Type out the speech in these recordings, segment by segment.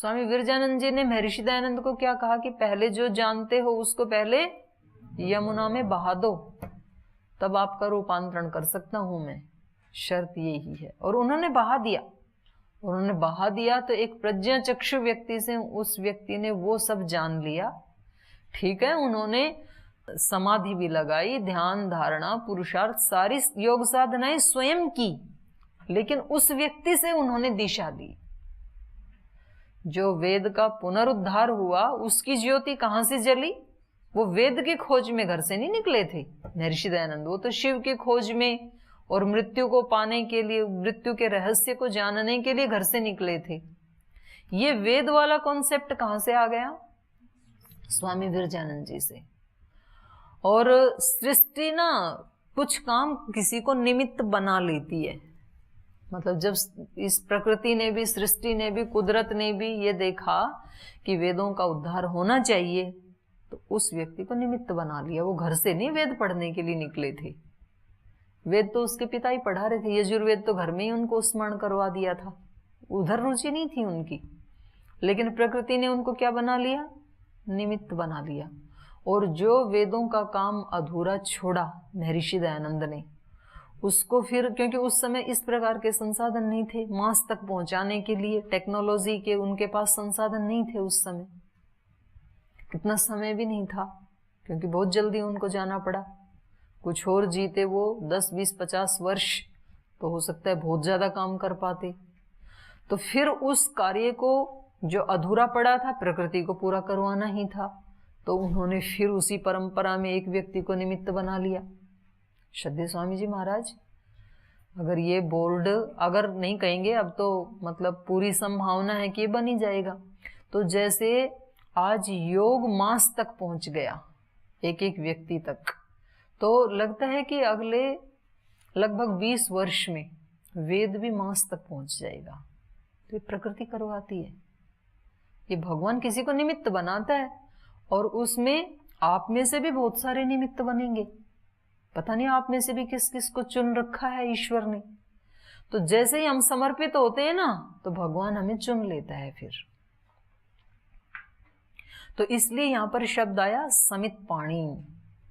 स्वामी विरजानंद जी ने महर्षि दयानंद को क्या कहा कि पहले जो जानते हो उसको पहले यमुना में बहा दो, तब आपका रूपांतरण कर सकता हूं मैं, शर्त यही है। और उन्होंने बहा दिया। उन्होंने बहा दिया तो एक प्रज्ञाचक्षु व्यक्ति से उस व्यक्ति ने वो सब जान लिया। ठीक है, उन्होंने समाधि भी लगाई, ध्यान धारणा पुरुषार्थ सारी योग साधनाएं स्वयं की, लेकिन उस व्यक्ति से उन्होंने दिशा दी। जो वेद का पुनरुद्धार हुआ उसकी ज्योति कहां से जली? वो वेद की खोज में घर से नहीं निकले थे महर्षि दयानंद, वो तो शिव की खोज में और मृत्यु को पाने के लिए, मृत्यु के रहस्य को जानने के लिए घर से निकले थे। ये वेद वाला कॉन्सेप्ट कहां से आ गया? स्वामी विरजानंद जी से। और सृष्टि ना कुछ काम किसी को निमित्त बना लेती है। मतलब जब इस प्रकृति ने भी, सृष्टि ने भी, कुदरत ने भी ये देखा कि वेदों का उद्धार होना चाहिए, तो उस व्यक्ति को निमित्त बना लिया। वो घर से नहीं वेद पढ़ने के लिए निकले थे, वेद तो उसके पिता ही पढ़ा रहे थे। यजुर्वेद तो घर में ही उनको स्मरण करवा दिया था, उधर रुचि नहीं थी उनकी। लेकिन प्रकृति ने उनको क्या बना लिया? निमित्त बना लिया। और जो वेदों का काम अधूरा छोड़ा महर्षि दयानंद ने, उसको फिर, क्योंकि उस समय इस प्रकार के संसाधन नहीं थे मास तक पहुंचाने के लिए, टेक्नोलॉजी के उनके पास संसाधन नहीं थे उस समय, कितना समय भी नहीं था, क्योंकि बहुत जल्दी उनको जाना पड़ा। कुछ और जीते वो 10, 20, 50 वर्ष तो हो सकता है बहुत ज्यादा काम कर पाते। तो फिर उस कार्य को जो अधूरा पड़ा था, प्रकृति को पूरा करवाना ही था, तो उन्होंने फिर उसी परंपरा में एक व्यक्ति को निमित्त बना लिया, श्रद्धेय स्वामी जी महाराज। अगर ये बोर्ड अगर नहीं कहेंगे, अब तो मतलब पूरी संभावना है कि ये बन ही जाएगा। तो जैसे आज योग मास तक पहुंच गया, एक एक व्यक्ति तक, तो लगता है कि अगले लगभग 20 वर्ष में वेद भी मास तक पहुंच जाएगा। तो ये प्रकृति करवाती है, ये भगवान किसी को निमित्त बनाता है, और उसमें आप में से भी बहुत सारे निमित्त बनेंगे। पता नहीं आप में से भी किस किस को चुन रखा है ईश्वर ने। तो जैसे ही हम समर्पित होते हैं ना, तो भगवान हमें चुन लेता है फिर। तो इसलिए यहां पर शब्द आया समित पाणी।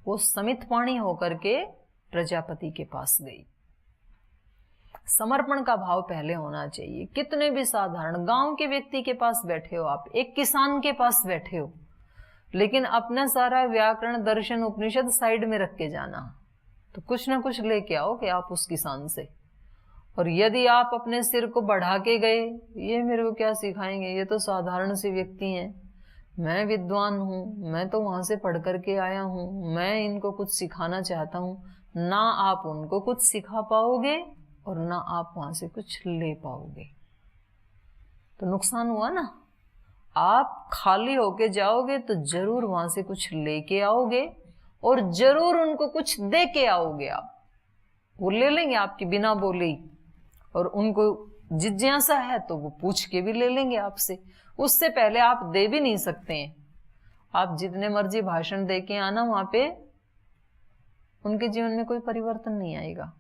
वो समित पाणी होकर के प्रजापति के पास गई। समर्पण का भाव पहले होना चाहिए। कितने भी साधारण गांव के व्यक्ति के पास बैठे हो आप, एक किसान के पास बैठे हो, लेकिन अपना सारा व्याकरण, दर्शन, उपनिषद साइड में रख के जाना, तो कुछ ना कुछ लेके आओ कि आप उस किसान से। और यदि आप अपने सिर को बढ़ा के गए, ये मेरे को क्या सिखाएंगे, ये तो साधारण से व्यक्ति हैं, मैं विद्वान हूं, मैं तो वहां से पढ़ करके आया हूं, मैं इनको कुछ सिखाना चाहता हूं, ना आप उनको कुछ सिखा पाओगे और ना आप वहां से कुछ ले पाओगे। तो नुकसान हुआ ना। आप खाली होके जाओगे तो जरूर वहां से कुछ लेके आओगे और जरूर उनको कुछ दे के आओगे। आप वो ले लेंगे आपकी बिना बोले ही, और उनको जिज्ञासा है तो वो पूछ के भी ले लेंगे आपसे। उससे पहले आप दे भी नहीं सकते हैं। आप जितने मर्जी भाषण दे के आना, वहां पे उनके जीवन में कोई परिवर्तन नहीं आएगा।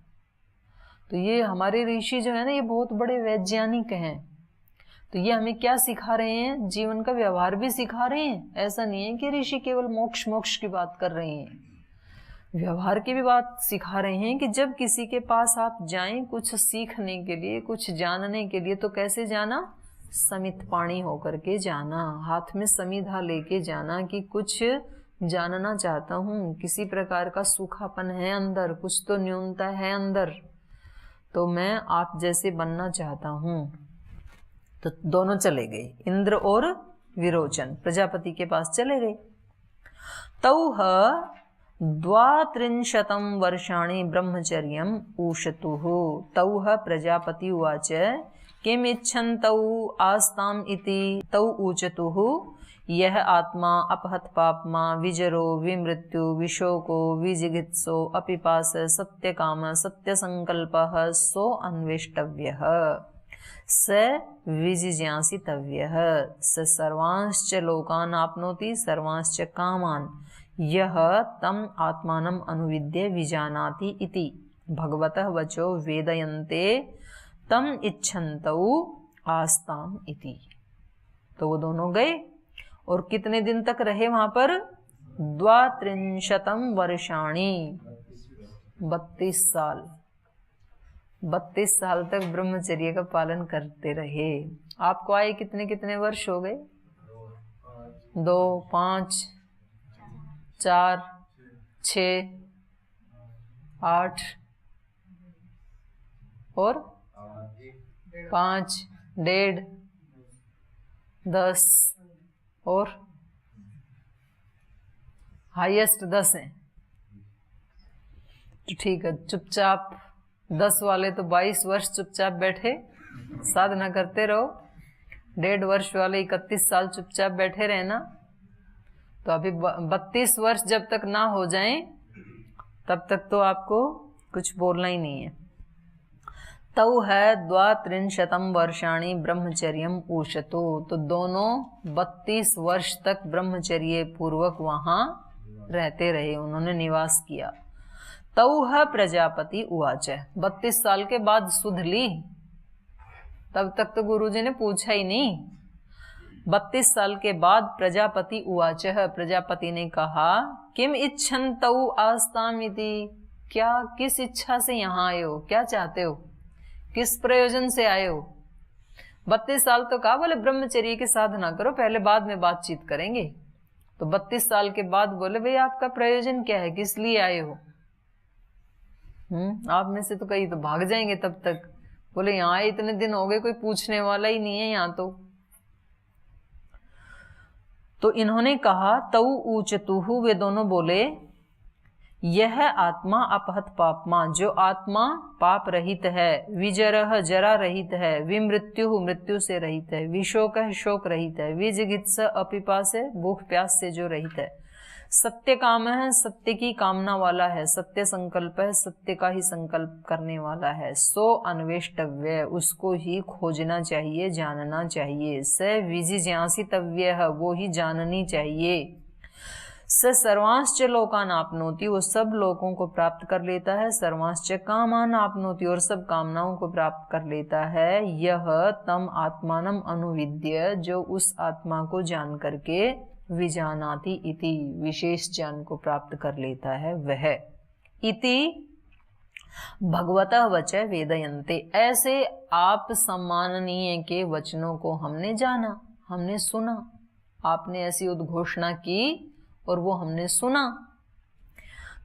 तो ये हमारे ऋषि जो है ना, ये बहुत बड़े वैज्ञानिक हैं। तो ये हमें क्या सिखा रहे हैं? जीवन का व्यवहार भी सिखा रहे हैं। ऐसा नहीं है कि ऋषि केवल मोक्ष मोक्ष की बात कर रहे हैं, व्यवहार की भी बात सिखा रहे हैं कि जब किसी के पास आप जाएं कुछ सीखने के लिए, कुछ जानने के लिए, तो कैसे जाना? समित पाणी होकर के जाना, हाथ में समिधा लेके जाना कि कुछ जानना चाहता हूं, किसी प्रकार का सूखापन है अंदर, कुछ तो न्यूनता है अंदर, तो मैं आप जैसे बनना चाहता हूं। तो दोनों चले गए, इंद्र और विरोचन प्रजापति के पास चले गए। तौह 32 वर्षाणि ब्रह्मचर्यम् ऊषतुः। तौह प्रजापति उवाच किमिच्छन्तौ आस्ताम् इति तौ ऊचतुः यः आत्मा अपहत पाप्मा विजरो विमृत्यु विशोको विजिगित्सो अपिपास सत्यकाम सत्यसंकल्पः सो अन्वेष्टव्यः स विजिज्ञासितव्यः स सर्वांश्च लोकान् आप्नोति सर्वांश्च कामान् यः तम् आत्मानम् अनुविद्य विजानाति इति भगवतः वचो वेदयन्ते तम् इच्छन्तौ आस्ताम् इति। तो वो दोनों गए और कितने दिन तक रहे वहां पर? 32 वर्षाणि, 32 साल। 32 साल तक ब्रह्मचर्य का पालन करते रहे। आपको आए कितने कितने वर्ष हो गए? 2, 5, 4, 6, 8 और 5, 1.5, 10 और हाईएस्ट 10 है। तो ठीक है, चुपचाप 10 वाले तो 22 वर्ष चुपचाप बैठे साधना करते रहो, 1.5 वर्ष वाले 31 साल चुपचाप बैठे रहना। तो अभी 32 वर्ष जब तक ना हो जाएं तब तक तो आपको कुछ बोलना ही नहीं है। तौ है 32 वर्षाणि ब्रह्मचर्यम उषतो, तो दोनों 32 वर्ष तक ब्रह्मचर्य पूर्वक वहां रहते रहे, उन्होंने निवास किया। तौ प्रजापति उवाच, 32 साल के बाद सुध ली, तब तक तो गुरुजी ने पूछा ही नहीं। 32 साल के बाद प्रजापति उवाच, प्रजापति ने कहा, किम इच्छन्तौ आस्तामिति, क्या किस इच्छा से यहाँ आए हो, क्या चाहते हो, किस प्रयोजन से आए हो? 32 साल तो कहा, बोले ब्रह्मचर्य की साधना करो, पहले बाद में बातचीत करेंगे। तो 32 साल के बाद बोले, भाई आपका प्रयोजन क्या है, किस लिए आए हो? आप में से तो कई तो भाग जाएंगे तब तक। बोले यहाँ इतने दिन हो गए, कोई पूछने वाला ही नहीं है यहाँ तो इन्होंने कहा, तौ ऊचतुहु, वे दोनों बोले, यह आत्मा अपहत पापमा, जो आत्मा पाप रहित है, विजरह जरा रहित है, विमृत्यु मृत्यु से रहित है, विशोक शोक रहित है, विजिगित्स अपिपास भूख प्यास से जो रहित है, सत्य काम है, सत्य की कामना वाला है, सत्य संकल्प है, सत्य का ही संकल्प करने वाला है, सो अन्वेष्टव्य, उसको ही खोजना चाहिए, जानना चाहिए, स विजिज्ञासितव्य है, वो ही जाननी चाहिए, स सर्वांश्च लोकान आपनोति, वो सब लोगों को प्राप्त कर लेता है, सर्वांश्च कामान आपनोति, और सब कामनाओं को प्राप्त कर लेता है, यह तम आत्मानम अनुविद्य, जो उस आत्मा को जान करके, विजानाति इति, विशेष ज्ञान को प्राप्त कर लेता है वह, इति भगवतः वच वेदयन्ते, ऐसे आप सम्माननीय के वचनों को हमने जाना, हमने सुना, आपने ऐसी उद्घोषणा की और वो हमने सुना।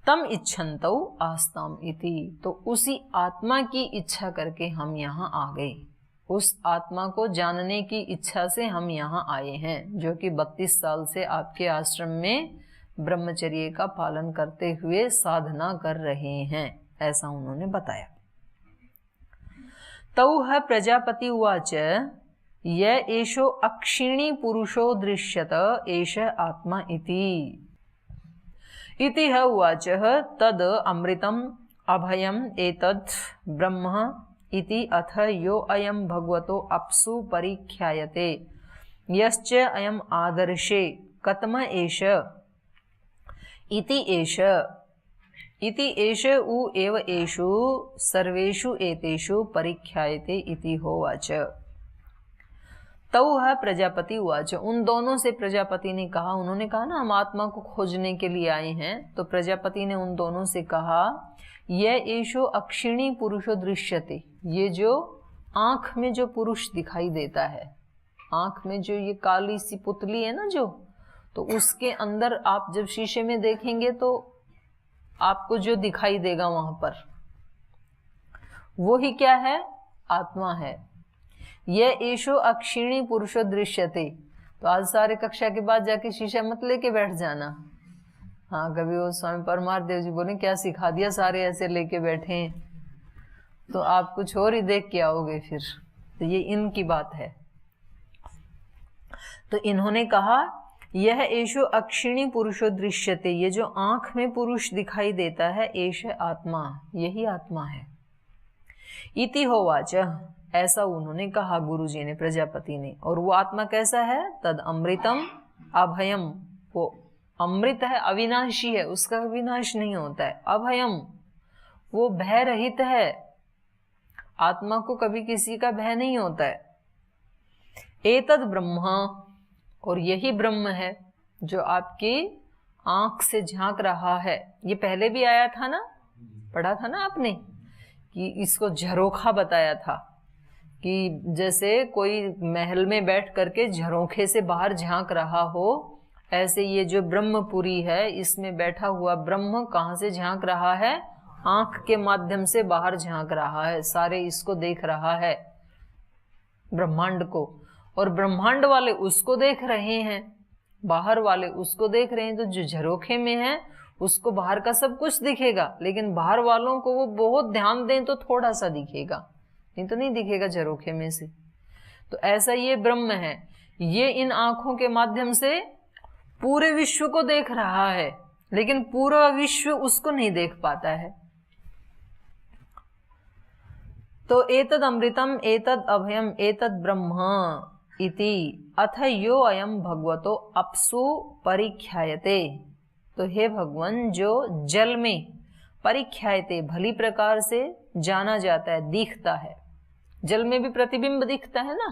तम इच्छन्तौ आस्ताम इति, तो उसी आत्मा की इच्छा करके हम यहाँ आ गए, उस आत्मा को जानने की इच्छा से हम यहाँ आए हैं, जो कि 32 साल से आपके आश्रम में ब्रह्मचर्य का पालन करते हुए साधना कर रहे हैं, ऐसा उन्होंने बताया। तौ प्रजापति उवाच, य एषो अक्षिणी पुरुषो दृश्यत एष आत्मा इति ह उवाच, तद अमृतम अभयम एतद् ब्रह्म इति अथ यो अयं भगवतो अप्सु परिख्यायते, यश्च अयम् आदर्शे कतम एष इति एष उ एव एषु सर्वेषु एतेषु परिख्यायते इति होवाच। तौ प्रजापति उवाच, उन दोनों से प्रजापति ने कहा, उन्होंने कहा ना हम आत्मा को खोजने के लिए आए हैं, तो प्रजापति ने उन दोनों से कहा, यह एषो अक्षिणी पुरुषो दृश्यते, ये जो आंख में जो पुरुष दिखाई देता है, आंख में जो ये काली सी पुतली है ना जो, तो उसके अंदर आप जब शीशे में देखेंगे तो आपको जो दिखाई देगा वहां पर वो ही क्या है, आत्मा है। यह एषो अक्षिणी पुरुषो दृश्यते, तो आज सारे कक्षा के बाद जाके शीशा मत लेके बैठ जाना। हाँ, कभी वो स्वामी परमार देव जी बोले क्या सिखा दिया, सारे ऐसे लेके बैठे हैं, तो आप कुछ और ही देख के आओगे फिर। तो ये इनकी बात है। तो इन्होंने कहा, यह एषो अक्षिणी पुरुषो दृश्यते, ये जो आंख में पुरुष दिखाई देता है, एष आत्मा, यही आत्मा है। इति होवाच, ऐसा उन्होंने कहा गुरुजी ने, प्रजापति ने। और वो आत्मा कैसा है, तद अमृतम अभयम, वो अमृत है, अविनाशी है, उसका विनाश नहीं होता है। अभयम, वो भय रहित है, आत्मा को कभी किसी का भय नहीं होता है। एतद ब्रह्म, और यही ब्रह्म है जो आपकी आंख से झांक रहा है। ये पहले भी आया था ना, पढ़ा था ना आपने, कि इसको झरोखा बताया था कि जैसे कोई महल में बैठ करके झरोखे से बाहर झांक रहा हो, ऐसे ये जो ब्रह्मपुरी है इसमें बैठा हुआ ब्रह्म कहाँ से झांक रहा है? आंख के माध्यम से बाहर झांक रहा है, सारे इसको देख रहा है, ब्रह्मांड को, और ब्रह्मांड वाले उसको देख रहे हैं, बाहर वाले उसको देख रहे हैं। तो जो झरोखे में है उसको बाहर का सब कुछ दिखेगा, लेकिन बाहर वालों को वो बहुत ध्यान दें तो थोड़ा सा दिखेगा, नहीं तो नहीं दिखेगा झरोखे में से। तो ऐसा ये ब्रह्म है, ये इन आंखों के माध्यम से पूरे विश्व को देख रहा है, लेकिन पूरा विश्व उसको नहीं देख पाता है। तो एतद अमृतम एतद अभयम एतद ब्रह्म इति अथ यो अयम भगवतो अप्सु परिख्यायते। तो हे भगवान, जो जल में परिख्यायते भली प्रकार से जाना जाता है, दिखता है, जल में भी प्रतिबिंब दिखता है ना,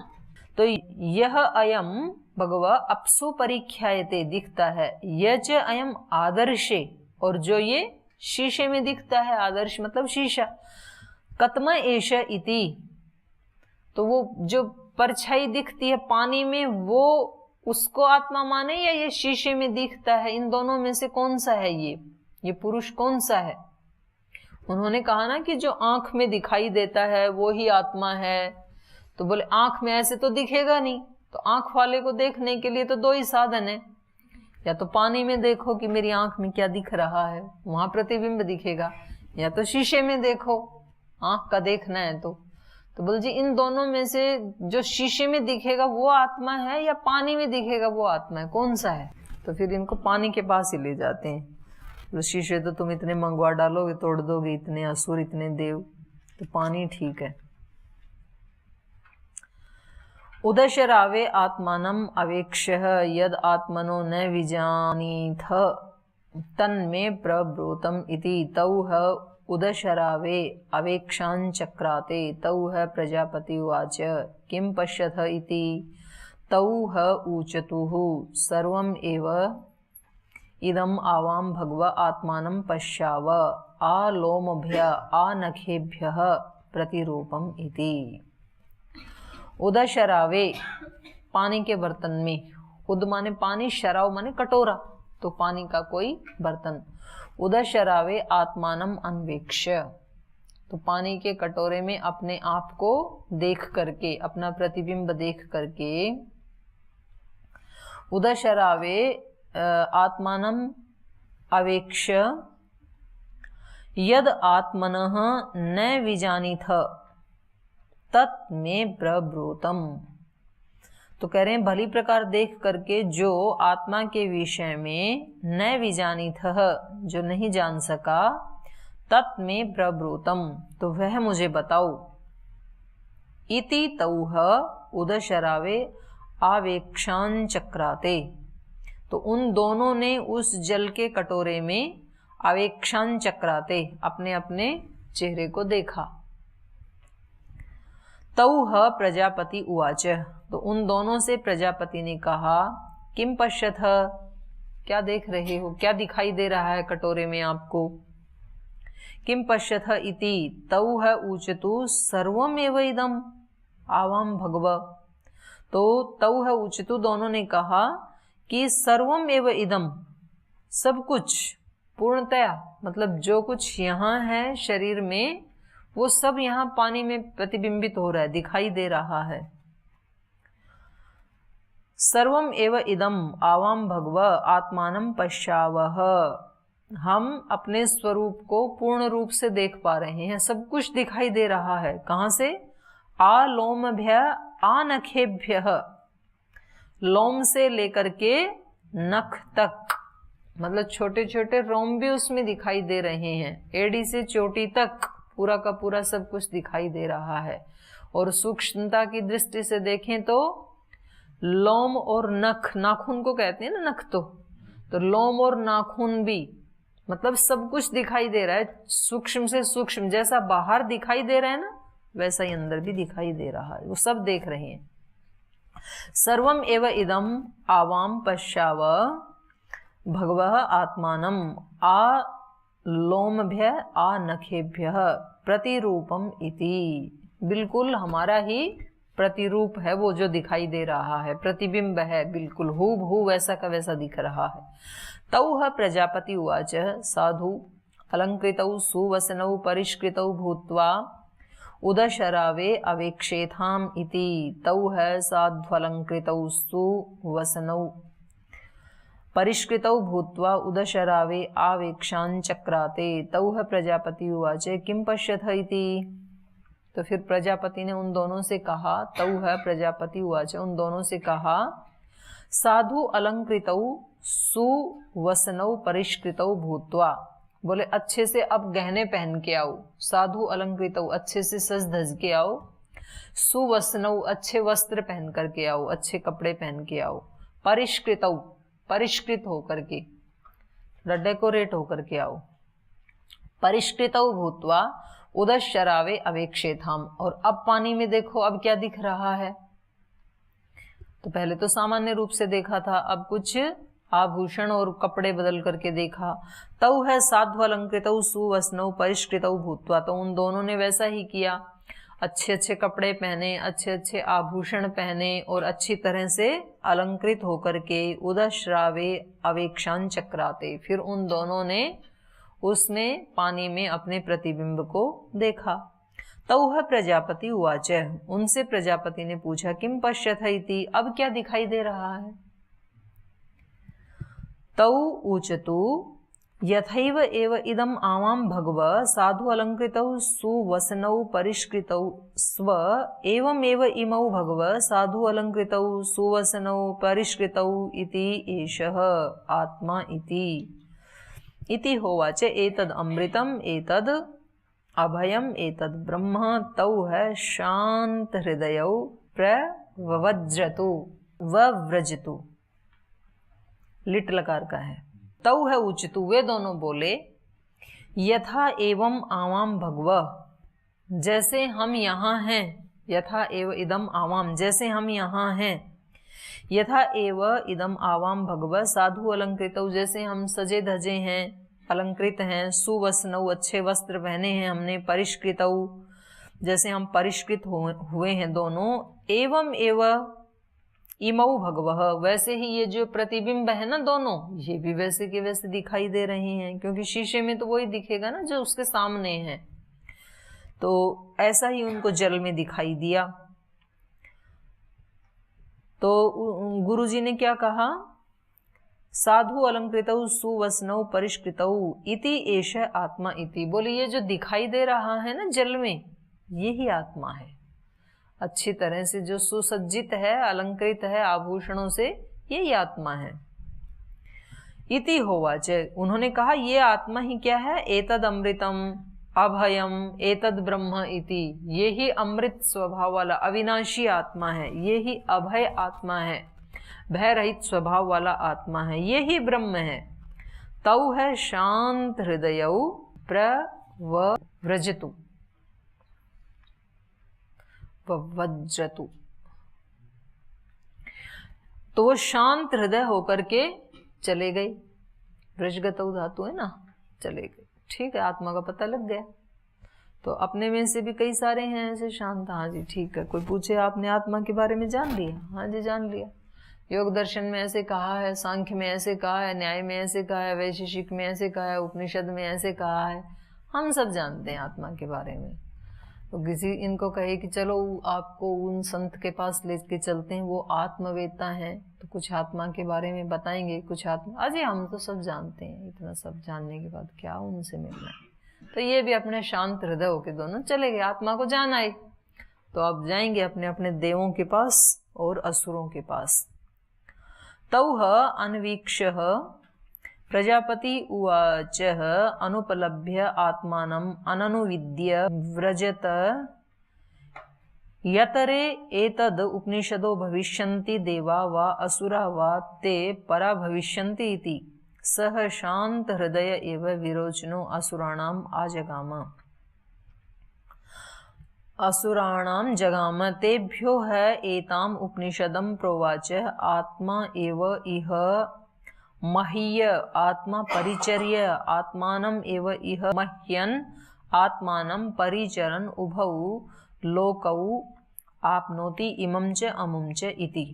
तो यह अयम भगवा अप्सु परिख्यायते दिखता है, यच अयम आदर्शे, और जो ये शीशे में दिखता है, आदर्श मतलब शीशा, कतम एष इति, तो वो जो परछाई दिखती है पानी में वो उसको आत्मा माने या ये शीशे में दिखता है, इन दोनों में से कौन सा है ये पुरुष कौन सा है? उन्होंने कहा ना कि जो आंख में दिखाई देता है वो ही आत्मा है, तो बोले आंख में ऐसे तो दिखेगा नहीं, तो आंख वाले को देखने के लिए तो दो ही साधन है, या तो पानी में देखो कि मेरी आंख में क्या दिख रहा है, वहां प्रतिबिंब दिखेगा, या तो शीशे में देखो, आंख का देखना है तो बोल जी इन दोनों में से जो शीशे में दिखेगा वो आत्मा है या पानी में दिखेगा वो आत्मा है, कौन सा है? तो फिर इनको पानी के पास ही ले जाते हैं। तो शीशे तो तुम इतने मंगवा डालोगे, तोड़ दोगे, इतने असुर इतने देव, तो पानी ठीक है। उदशरावे आत्मानम अवेक्ष्य यद आत्मनो न विजानीथ तन्मे प्रब्रूतम इति तौह उदशरावे अवेक्षांचक्राते तौह प्रजापति उवाच किं पश्यथ इति तौह ऊचतुः सर्वम् एव इदम् आवां भगव आत्मानं पश्याव आलोमभ्य आनखेभ्यः प्रतिरूपम इति। उदशरावे पानी के बर्तन में, उद माने पानी, शराव माने कटोरा, तो पानी का कोई बर्तन। उदशरावे आत्मानम अन्वेक्ष्य, तो पानी के कटोरे में अपने आप को देख करके, अपना प्रतिबिंब देख करके, उदशरावे आत्मानम अवेक्ष्य यद आत्मनः न विजानीथ तत् मे प्रब्रूतम। तो कह रहे हैं भली प्रकार देख करके जो आत्मा के विषय में न विजानीथ, जो नहीं जान सका, तत् मे प्रब्रूतम, तो वह मुझे बताओ। इति तौह उदशरावे आवेक्षांचक्राते, तो उन दोनों ने उस जल के कटोरे में आवेक्षांचक्राते अपने अपने चेहरे को देखा। तौह प्रजापति उवाच, तो उन दोनों से प्रजापति ने कहा किम पश्यथ, क्या देख रहे हो, क्या दिखाई दे रहा है कटोरे में आपको? किम पश्यथ इति तौह ऊचतु सर्वमेव इदम आवाम भगव, तो तौह ऊचतु दोनों ने कहा कि सर्वमेव इदम, सब कुछ पूर्णतया, मतलब जो कुछ यहाँ है शरीर में वो सब यहाँ पानी में प्रतिबिंबित हो रहा है, दिखाई दे रहा है। सर्वम एव इदम आवाम भगव आत्मानं पश्यावह, हम अपने स्वरूप को पूर्ण रूप से देख पा रहे हैं, सब कुछ दिखाई दे रहा है। कहाँ से? आलोमभ्य आनखेभ्य, लोम से लेकर के नख तक, मतलब छोटे छोटे रोम भी उसमें दिखाई दे रहे हैं, एड़ी से चोटी तक पूरा का पूरा सब कुछ दिखाई दे रहा है। और सूक्ष्मता की दृष्टि से देखें तो लोम और नख, नाखून को कहते हैं ना नख, तो लोम और नाखून भी, मतलब सब कुछ दिखाई दे रहा है, सूक्ष्म से सूक्ष्म, जैसा बाहर दिखाई दे रहा है ना वैसा ही अंदर भी दिखाई दे रहा है, वो सब देख रहे हैं। सर्वम एव इदम आवाम पश्चाव भगवः आत्मानम आ लोमभ्य आ नखेभ्य प्रतिरूपम इति। बिल्कुल हमारा ही प्रतिरूप है वो जो दिखाई दे रहा है, प्रतिबिंब है, बिल्कुल हूबहू वैसा का वैसा दिख रहा है। तौह प्रजापति उवाच साधु अलंकृतौ सुवसनौ परिष्कृतौ भूत्वा उदशरावे अवेक्षेथाम इति। तौह साध्वलंकृतौ सुवसनौ परिष्कृतौ भूत्वा उदशरावे आवेक्षान् चक्राते। तौह प्रजापति उवाच किं पश्यथ इति। तो फिर प्रजापति ने उन दोनों से कहा, तौह प्रजापति उवाच उन दोनों से कहा, साधु अलंकृतौ सुवसनौ परिष्कृतौ भूत्वा, बोले अच्छे से अब गहने पहन के आओ, साधु अलंकृतौ अच्छे से सज धज के आओ, सुवसनौ अच्छे वस्त्र पहन करके आओ, अच्छे कपड़े पहन के आओ, परिष्कृतौ परिष्कृत होकर के, डेकोरेट होकर के आओ, परिष्कृतौ भूत्वा उदशरावे अवेक्षेथाम। और अब पानी में देखो अब क्या दिख रहा है। तो पहले तो सामान्य रूप से देखा था, अब कुछ आभूषण और कपड़े बदल करके देखा। तौ है साध्वलंकृतौ सुवसनौ परिष्कृतौ भूत्वा, तो उन दोनों ने वैसा ही किया, अच्छे अच्छे कपड़े पहने, अच्छे अच्छे आभूषण पहने और अच्छी तरह से अलंकृत होकर के उदश्रावे अवेक्षान चक्राते, फिर उन दोनों ने उसमें पानी में अपने प्रतिबिंब को देखा। तौह प्रजापति उवाच, उनसे प्रजापति ने पूछा किम पश्यथ इति, अब क्या दिखाई दे रहा है। तौ ऊचतु यथैव एव इदम आवाम भगव साधु अलंकृतौ सुवसनौ परिष्कृतौ स्व एवमेव इमौ भगव साधु अलंकृतौ सुवसनौ परिष्कृतौ इति एषः आत्मा इति होवाच एतद अमृतम एतद अभयम एतद ब्रह्म। तौ है शांत हृदयौ प्रवज्रतु वव्रजतु, लिट लकार का है। तौ है उचितु, वे दोनों बोले, यथा एवं आवाम भगव, जैसे हम यहाँ हैं, यथा एव इदम आवाम, जैसे हम यहाँ हैं, यथा एव इदम आवाम भगव साधु अलंकृतौ, जैसे हम सजे धजे हैं, अलंकृत हैं, सुवसनौ अच्छे वस्त्र पहने हैं हमने, परिष्कृतौ जैसे हम परिष्कृत हुए हैं दोनों, एवं एव इमौ भगवः, वैसे ही ये जो प्रतिबिंब है ना दोनों, ये भी वैसे के वैसे दिखाई दे रहे हैं, क्योंकि शीशे में तो वही दिखेगा ना जो उसके सामने है। तो ऐसा ही उनको जल में दिखाई दिया। तो गुरुजी ने क्या कहा, साधु अलंकृतौ सुवसनौ परिष्कृतौ इति एष आत्मा इति, बोले ये जो दिखाई दे रहा है ना जल में, यही आत्मा है। अच्छी तरह से जो सुसज्जित है, अलंकृत है आभूषणों से, यही आत्मा है। इति होवाच, उन्होंने कहा ये आत्मा ही क्या है, एतद अमृतम अभयम एतद ब्रह्म इति, ये ही अमृत स्वभाव वाला अविनाशी आत्मा है, ये ही अभय आत्मा है, भय रहित स्वभाव वाला आत्मा है, ये ही ब्रह्म है। तौ है शांत हृदयौ प्रव्रजतु वज्रतु, तो वो शांत हृदय होकर के चले गए। व्रजगतौ धातु है ना, चले गए। ठीक है, आत्मा का पता लग गया। तो अपने में से भी कई सारे हैं ऐसे शांत। हाँ जी ठीक है, कोई पूछे आपने आत्मा के बारे में जान लिया? हाँ जी जान लिया। योग दर्शन में ऐसे कहा है, सांख्य में ऐसे कहा है, न्याय में ऐसे कहा है, वैशेषिक में ऐसे कहा है, उपनिषद में ऐसे कहा है, हम सब जानते हैं आत्मा के बारे में। तो किसी इनको कहे कि चलो आपको उन संत के पास लेके चलते हैं, वो आत्मवेता हैं, तो कुछ आत्मा के बारे में बताएंगे, कुछ आत्मा। अजय हम तो सब जानते हैं, इतना सब जानने के बाद क्या उनसे मिलना है। तो ये भी अपने शांत हृदय होके दोनों चले गए, आत्मा को जान आए। तो अब जाएंगे अपने अपने देवों के पास और असुरों के पास। तौह अन्वीक्ष्य प्रजापति उवाच अनुपलभ्य आत्मानम् अननुविद्य व्रजत यतरे एतद् उपनिषदो भविष्यन्ति देवा वा असुरा वा ते परा भविष्यन्ति इति सह शांत हृदय एव विरोचनो असुराणाम आजगाम। असुराणाम जगाम तेभ्यो है एताम उपनिषदम प्रोवाच आत्मा एव इह मह्य आत्मा परिचर्य आत्मानम एव इह मह्यन आत्मानं परिचरन् उभौ लोकौ आपनोति इमं च अमुं च इति।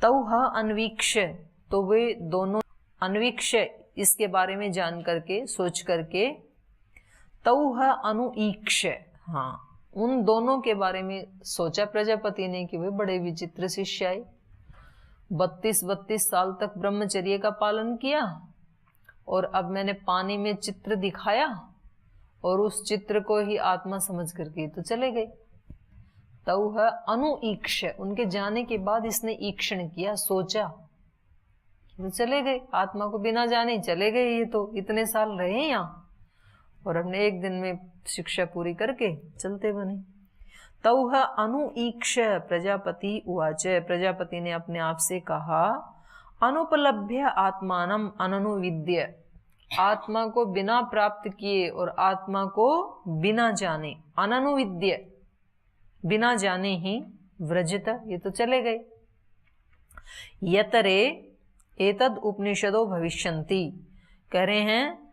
तौह अन्वीक्ष्य, तो वे दोनों अन्वीक्ष्य, इसके बारे में जान करके सोच करके, तौह अनुईक्ष्य, हाँ उन दोनों के बारे में सोचा प्रजापति ने कि वे बड़े विचित्र शिष्य आए। 32 साल तक ब्रह्मचर्य का पालन किया और अब मैंने पानी में चित्र दिखाया और उस चित्र को ही आत्मा समझ करके तो चले गए। तौह अनुईक्ष, उनके जाने के बाद इसने ईक्षण किया, सोचा, तो चले गए। आत्मा को बिना जाने चले गए, ये तो इतने साल रहे यहाँ और हमने एक दिन में शिक्षा पूरी करके चलते बने। तौह अनुईक्ष प्रजापति उवाच, प्रजापति ने अपने आप से कहा, अनुपलभ्य आत्मानम अननुविद्य, आत्मा को बिना प्राप्त किए और आत्मा को बिना जाने, अननुविद्य बिना जाने ही व्रजत, ये तो चले गए। यतरे एतद उपनिषदो भविष्यन्ति, कह रहे हैं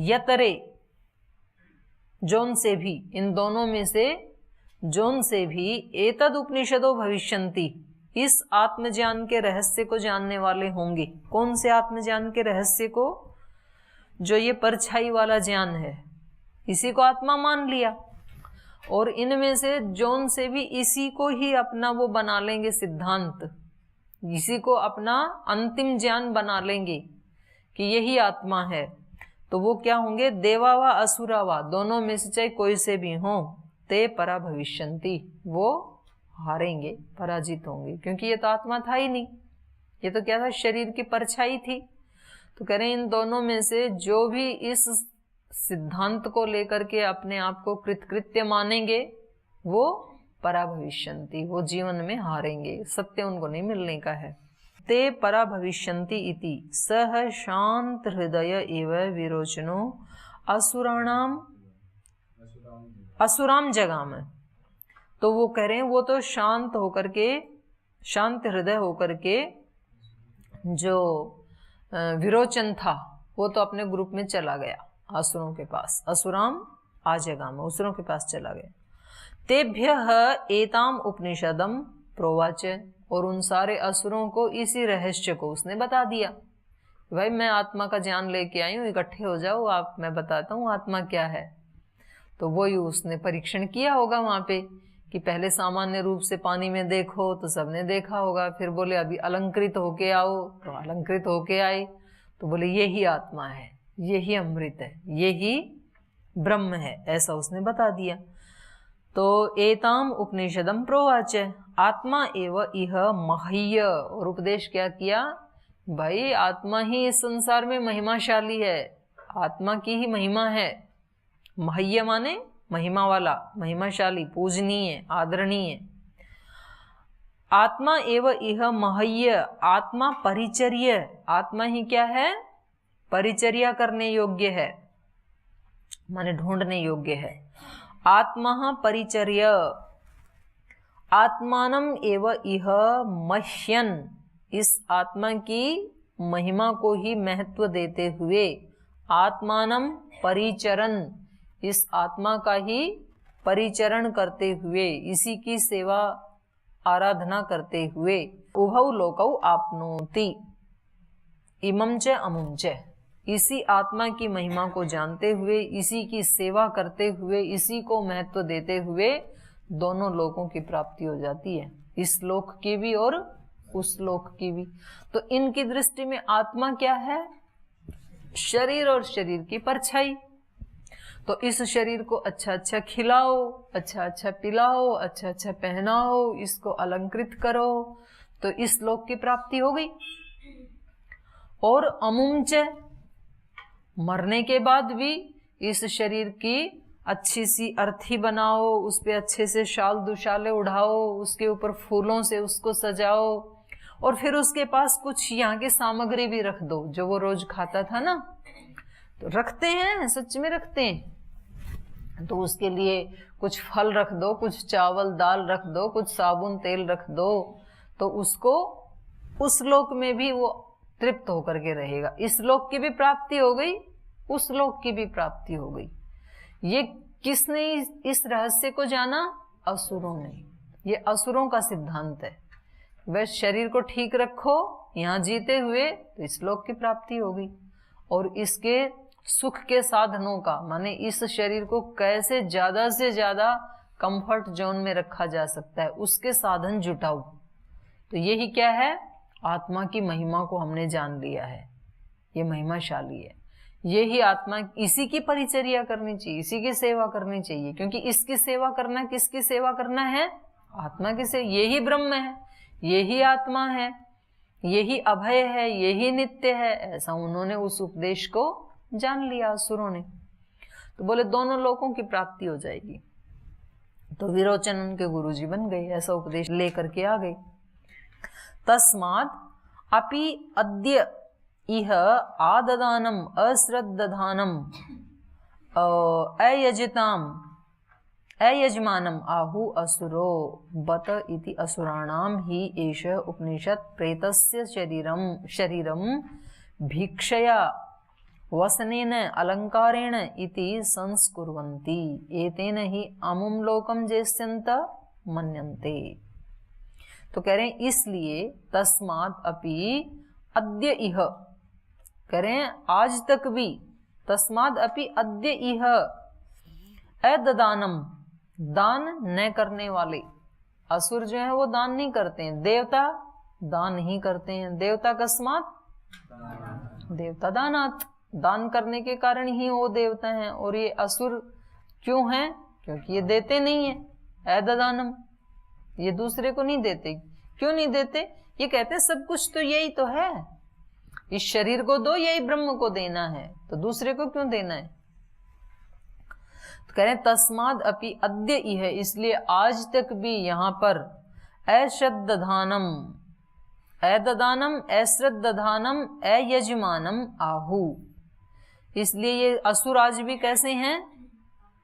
यतरे, जोन से भी, इन दोनों में से जोन से भी, एतद उपनिषदो भविष्यन्ति, इस आत्मज्ञान के रहस्य को जानने वाले होंगे। कौन से आत्मज्ञान के रहस्य को? जो ये परछाई वाला ज्ञान है, इसी को आत्मा मान लिया और इनमें से जोन से भी इसी को ही अपना वो बना लेंगे सिद्धांत, इसी को अपना अंतिम ज्ञान बना लेंगे कि यही आत्मा है। तो वो क्या होंगे? देवा व असुरा व, दोनों में से चाहे कोई से भी हो, ते परा भविष्यन्ति, वो हारेंगे, पराजित होंगे, क्योंकि ये तो आत्मा था ही नहीं, ये तो क्या था? शरीर की परछाई थी। तो कह रहे हैं इन दोनों में से जो भी इस सिद्धांत को लेकर के अपने आप को कृतकृत्य मानेंगे, वो परा भविष्यन्ति, वो जीवन में हारेंगे, सत्य उनको नहीं मिलने का है। ते परा भविष्यन्ति इति सह शांत हृदय एव विरोचनो असुराम जगाम। तो वो कह रहे हैं वो तो शांत होकर के, शांत हृदय होकर के जो विरोचन था वो तो अपने ग्रुप में चला गया असुरों के पास, असुराम आजगाम, असुरों के पास चला गया। तेभ्यः एताम उपनिषदम प्रोवाच, और उन सारे असुरों को इसी रहस्य को उसने बता दिया। भाई मैं आत्मा का ज्ञान लेके आई हूँ, इकट्ठे हो जाओ आप, मैं बताता हूँ आत्मा क्या है। तो वही उसने परीक्षण किया होगा वहां पे कि पहले सामान्य रूप से पानी में देखो तो सबने देखा होगा, फिर बोले अभी अलंकृत होके आओ, तो अलंकृत होके आए, तो बोले यही आत्मा है, यही अमृत है, यही ब्रह्म है, ऐसा उसने बता दिया। तो एताम उपनिषदम प्रोवाच आत्मा एव इह मह्य, और उपदेश क्या किया? भाई आत्मा ही इस संसार में महिमाशाली है, आत्मा की ही महिमा है। मह्य माने महिमा वाला, महिमाशाली, पूजनीय, आदरणीय। आत्मा एव इह मह्य, आत्मा परिचर्य, आत्मा ही क्या है? परिचर्या करने योग्य है, माने ढूंढने योग्य है। आत्मा परिचर्य आत्मानम एव इह मह्यन, इस आत्मा की महिमा को ही महत्व देते हुए, आत्मानम परिचरन, इस आत्मा का ही परिचरण करते हुए, इसी की सेवा आराधना करते हुए, उभौ लोकौ आपनोति इमं च अमुं च, इसी आत्मा की महिमा को जानते हुए, इसी की सेवा करते हुए, इसी को महत्व देते हुए दोनों लोकों की प्राप्ति हो जाती है, इस लोक की भी और उस लोक की भी। तो इनकी दृष्टि में आत्मा क्या है? शरीर और शरीर की परछाई। तो इस शरीर को अच्छा अच्छा खिलाओ, अच्छा अच्छा पिलाओ, अच्छा अच्छा पहनाओ, इसको अलंकृत करो, तो इस लोक की प्राप्ति हो गई। और अमुंच, मरने के बाद भी इस शरीर की अच्छी सी अर्थी बनाओ, उस पे अच्छे से शाल दुशाले उड़ाओ, उसके ऊपर फूलों से उसको सजाओ, और फिर उसके पास कुछ यहाँ की सामग्री भी रख दो जो वो रोज खाता था ना, तो रखते हैं, सच में रखते हैं। तो उसके लिए कुछ फल रख दो, कुछ चावल दाल रख दो, कुछ साबुन तेल रख दो, तो उसको उस लोक में भी वो तृप्त होकर के रहेगा। इस लोक की भी प्राप्ति हो गई, उस लोक की भी प्राप्ति हो गई। ये किसने इस रहस्य को जाना? असुरों ने। ये असुरों का सिद्धांत है। वह शरीर को ठीक रखो यहाँ जीते हुए, तो इस लोक की प्राप्ति होगी। और इसके सुख के साधनों का, माने इस शरीर को कैसे ज्यादा से ज्यादा कंफर्ट जोन में रखा जा सकता है, उसके साधन जुटाओ। तो यही क्या है? आत्मा की महिमा को हमने जान लिया है। ये महिमाशाली है। यही आत्मा, इसी की परिचर्या करनी चाहिए, इसी की सेवा करनी चाहिए, क्योंकि इसकी सेवा करना, किसकी सेवा करना है? आत्मा की सेवा। यही ब्रह्म है, यही आत्मा है, यही अभय है, यही नित्य है। ऐसा उन्होंने उस उपदेश को जान लिया असुरों ने। तो बोले दोनों लोगों की प्राप्ति हो जाएगी। तो विरोचन उनके गुरुजी बन गए, ऐसा उपदेश लेकर के आ गए। तस्माद् अपि अद्य इह आददानम अश्रद्दधानम अयजमानम आहु असुरो बत इति असुराणाम ही एष उपनिषत् प्रेतस्य शरीरम भिक्षया वसनेन अलंकारेण इति संस्कुर्वन्ति एतेन ही अमुम लोकम जेष्यन्त मन्यन्ते। तो कह रहे हैं इसलिए तस्मात् अपि अद्य इह, कह रहे हैं आज तक भी, तस्मात् अपि अद्य इह अददानम, दान न करने वाले। असुर जो है वो दान नहीं करते हैं, देवता दान ही करते हैं। देवता कस्मात्, देवता दानात्, दान करने के कारण ही वो देवता हैं। और ये असुर क्यों हैं? क्योंकि ये देते नहीं है। अददानम, ये दूसरे को नहीं देते। क्यों नहीं देते? ये कहते हैं सब कुछ तो यही तो है, इस शरीर को दो, यही ब्रह्म को देना है, तो दूसरे को क्यों देना है? तो कह रहे हैं तस्माद् अपि अद्य इह, इसलिए आज तक भी यहां पर अश्रद्दधानम, अददानम, अश्रद्दधानम, अयजमानम आहु। इसलिए ये असुर आज भी कैसे हैं?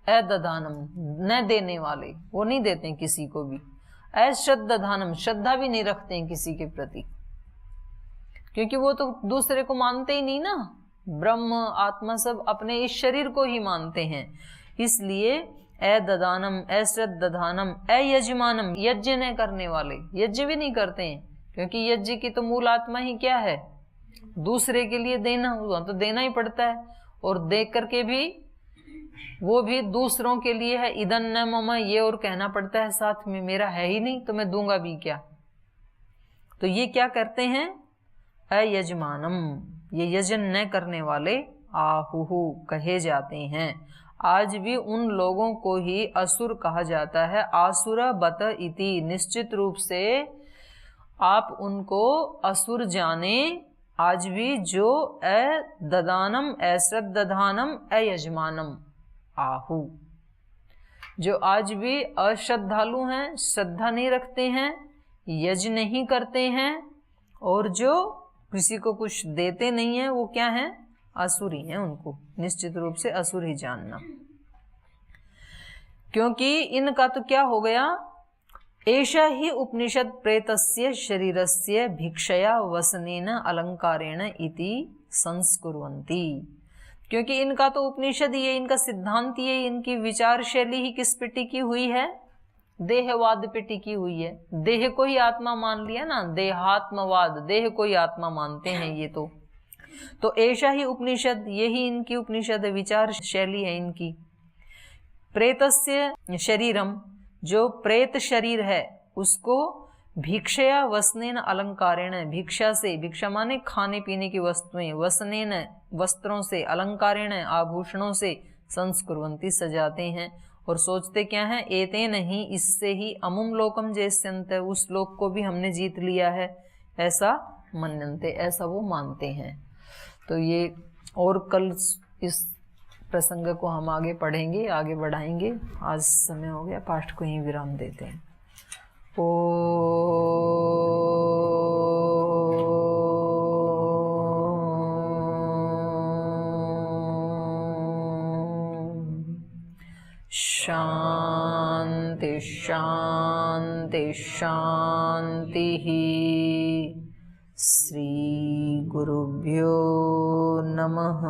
अददानम, न देने वाले, वो नहीं देते हैं किसी को भी। अश्रद्दधानम, श्रद्धा भी नहीं रखते हैं किसी के प्रति, क्योंकि वो तो दूसरे को मानते ही नहीं ना। ब्रह्म आत्मा सब अपने इस शरीर को ही मानते हैं। इसलिए अददानम, अश्रद्दधानम, अयजमानम, यज्ञ न करने वाले, यज्ञ भी नहीं करते हैं, क्योंकि यज्ञ की तो मूल आत्मा ही क्या है? दूसरे के लिए देना, तो देना ही पड़ता है। और दे करके भी वो भी दूसरों के लिए है। इदन न मम, ये और कहना पड़ता है साथ में, मेरा है ही नहीं तो मैं दूंगा भी क्या। तो ये क्या करते हैं? अयजमानम, ये यजन न करने वाले आहुहु कहे जाते हैं। आज भी उन लोगों को ही असुर कहा जाता है। आसुर बत इति, निश्चित रूप से आप उनको असुर जाने। आज भी जो अददानम, अश्रद्दधानम, अयजमानम आहु, जो आज भी अश्रद्धालु हैं, श्रद्धा नहीं रखते हैं, यज्ञ नहीं करते हैं, और जो किसी को कुछ देते नहीं है, वो क्या है? असुरी हैं। उनको निश्चित रूप से असुर ही जानना, क्योंकि इनका तो क्या हो गया? एषा ही उपनिषद प्रेतस्य शरीरस्य भिक्षया वसनेन अलंकारेण इति संस्कुर्वन्ति। क्योंकि इनका तो उपनिषद ये, इनका सिद्धांत ये, इनकी विचार शैली ही किस पे टिकी हुई है? देहवाद पे टिकी हुई है। देह को ही आत्मा मान लिया ना, देहात्मवाद, देह को ही आत्मा मानते हैं ये तो ऐसा ही उपनिषद, यही इनकी उपनिषद विचार शैली है इनकी। प्रेतस्य शरीरम, जो प्रेत शरीर है उसको भिक्षया वसनेन अलंकारेण, भिक्षा से, भिक्षा माने खाने पीने की वस्तुएं, वसनेन वस्त्रों से, अलंकारेण आभूषणों से, संस्कुर्वन्ति सजाते हैं। और सोचते क्या है? एते नहीं, इससे ही अमुम लोकम जेष्यन्त, उस लोक को भी हमने जीत लिया है, ऐसा मन्यन्ते, ऐसा वो मानते हैं। तो ये और कल इस प्रसंग को हम आगे पढ़ेंगे, आगे बढ़ाएंगे। आज समय हो गया, पाठ को यहीं विराम देते हैं। शांति शांति शांति। श्री गुरुभ्यो नमः।